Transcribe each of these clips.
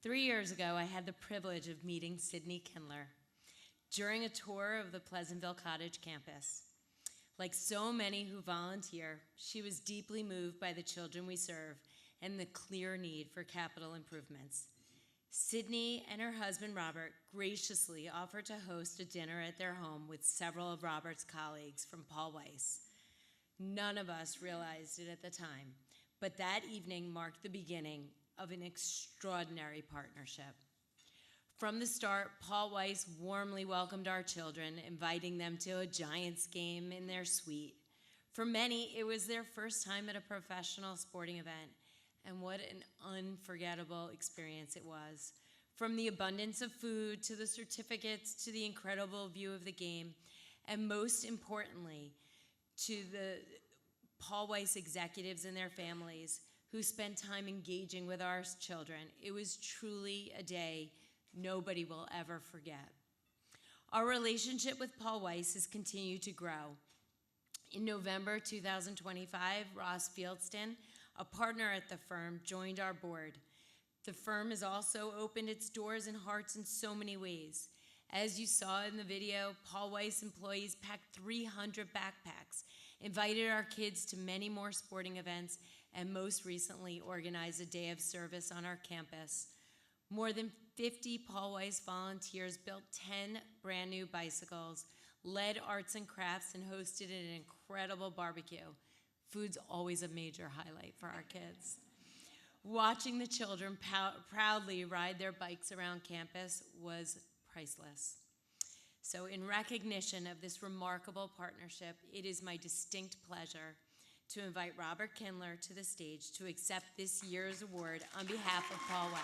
3 years ago, I had the privilege of meeting Sydney Kindler during a tour of the Pleasantville Cottage campus. Like so many who volunteer, she was deeply moved by the children we serve and the clear need for capital improvements. Sydney and her husband, Robert, graciously offered to host a dinner at their home with several of Robert's colleagues from Paul Weiss. None of us realized it at the time, but that evening marked the beginning of an extraordinary partnership. From the start, Paul Weiss warmly welcomed our children, inviting them to a Giants game in their suite. For many, it was their first time at a professional sporting event, and what an unforgettable experience it was. From the abundance of food, to the certificates, to the incredible view of the game, and most importantly, to the Paul Weiss executives and their families who spent time engaging with our children. It was truly a day nobody will ever forget. Our relationship with Paul Weiss has continued to grow. In November 2025, Ross Fieldston, a partner at the firm, joined our board. The firm has also opened its doors and hearts in so many ways. As you saw in the video, Paul Weiss employees packed 300 backpacks, invited our kids to many more sporting events, and most recently organized a day of service on our campus. More than 50 Paul Weiss volunteers built 10 brand new bicycles, led arts and crafts, and hosted an incredible barbecue. Food's always a major highlight for our kids. Watching the children proudly ride their bikes around campus was priceless. So in recognition of this remarkable partnership, it is my distinct pleasure to invite Robert Kindler to the stage to accept this year's award on behalf of Paul Weiss.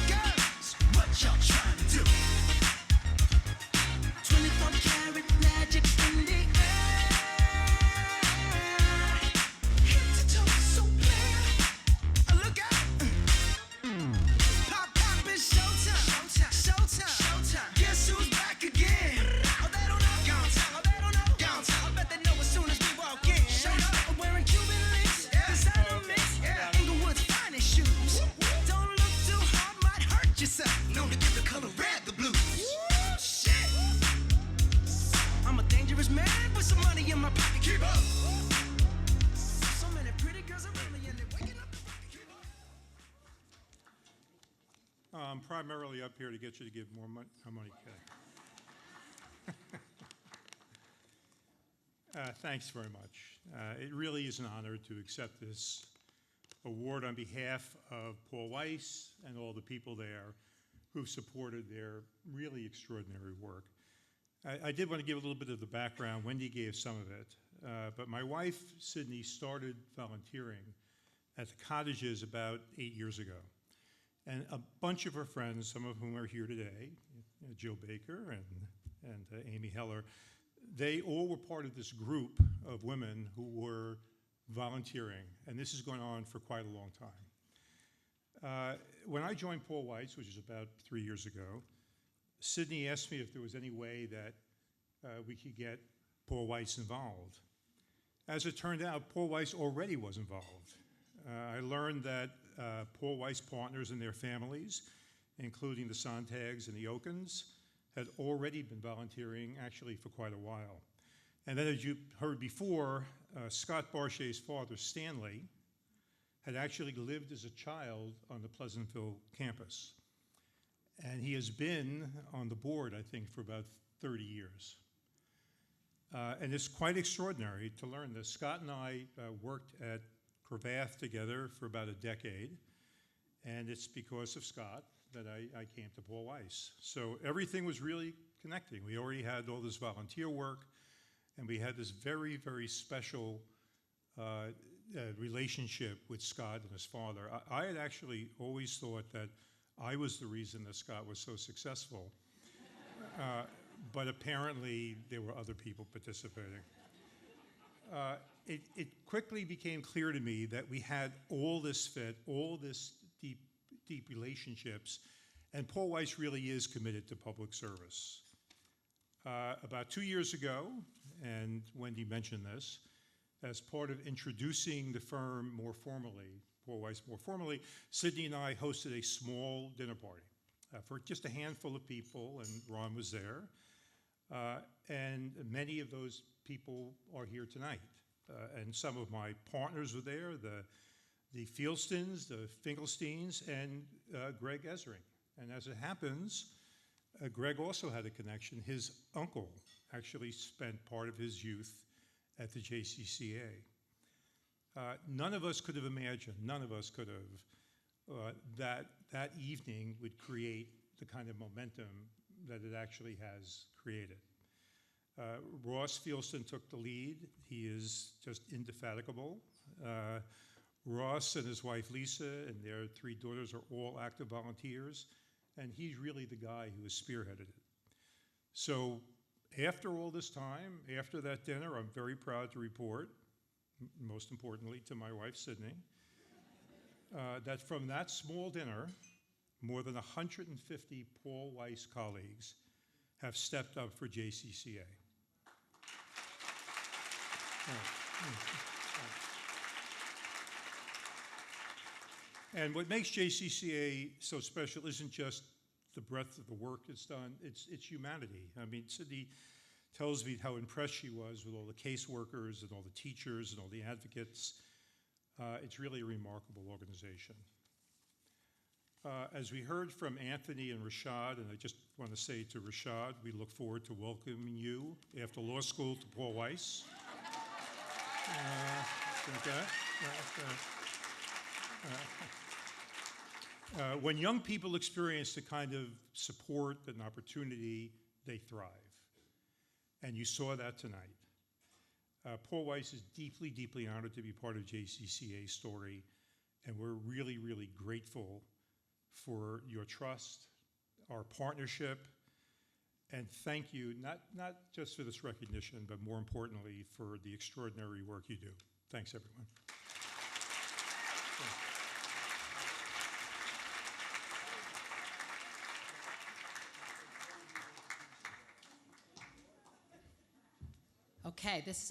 Girls, what y'all trying to do? 24-karat magic in the air. Head to toe so clear. Look out. Pop, pop, it's showtime. Showtime. Showtime. Guess who's back again? Oh, they don't know. Gone time. Oh, they don't know. Gone time. I bet they know as soon as we walk in. Show up. I'm wearing Cuban links. Designer mix. Inglewood's finest shoes. Don't look too hard, might hurt yourself. Known to give the color red the blues. Shit. I'm a dangerous man with some money in my pocket. Keep up. So many pretty girls around me and they're waking up. Keep up. I'm primarily up here to get you to give more money. How money, thanks very much. It really is an honor to accept this award on behalf of Paul Weiss and all the people there who supported their really extraordinary work. I did want to give a little bit of the background. Wendy gave some of it, but my wife, Sydney, started volunteering at the cottages about 8 years ago. And a bunch of her friends, some of whom are here today, Jill Baker and Amy Heller, they all were part of this group of women who were volunteering, and this has gone on for quite a long time. When I joined Paul Weiss, which is about 3 years ago, Sydney asked me if there was any way that we could get Paul Weiss involved. As it turned out, Paul Weiss already was involved. I learned that Paul Weiss partners and their families, including the Sontags and the Okens, had already been volunteering actually for quite a while. And then, as you heard before, Scott Barchet's father, Stanley, had actually lived as a child on the Pleasantville campus. And he has been on the board, I think, for about 30 years. And it's quite extraordinary to learn this. Scott and I worked at Cravath together for about a decade, and it's because of Scott that I came to Paul Weiss. So everything was really connecting. We already had all this volunteer work, and we had this very, very special relationship with Scott and his father. I had actually always thought that I was the reason that Scott was so successful, but apparently there were other people participating. It quickly became clear to me that we had all this fit, all this deep relationships, and Paul Weiss really is committed to public service. About 2 years ago, and Wendy mentioned this, as part of introducing the firm more formally, Paul Weiss more formally, Sydney and I hosted a small dinner party for just a handful of people, and Ron was there. And many of those people are here tonight. And some of my partners were there, the Fielstons, the Finkelsteins, and Greg Ezring. And as it happens, Greg also had a connection. His uncle actually spent part of his youth at the JCCA. None of us could have imagined, that evening would create the kind of momentum that it actually has created. Ross Fielston took the lead. He is just indefatigable. Ross and his wife Lisa and their 3 daughters are all active volunteers, and he's really the guy who has spearheaded it. So after all this time, after that dinner, I'm very proud to report, most importantly to my wife Sydney, that from that small dinner, more than 150 Paul Weiss colleagues have stepped up for JCCA. And what makes JCCA so special isn't just the breadth of the work that's done, it's humanity. I mean, Sydney tells me how impressed she was with all the caseworkers and all the teachers and all the advocates. It's really a remarkable organization. As we heard from Anthony and Rashad, and I just want to say to Rashad, we look forward to welcoming you after law school to Paul Weiss. When young people experience the kind of support and opportunity, they thrive. And you saw that tonight. Paul Weiss is deeply, deeply honored to be part of JCCA's story, and we're really, really grateful for your trust, our partnership, and thank you, not just for this recognition, but more importantly, for the extraordinary work you do. Thanks, everyone. Okay, this is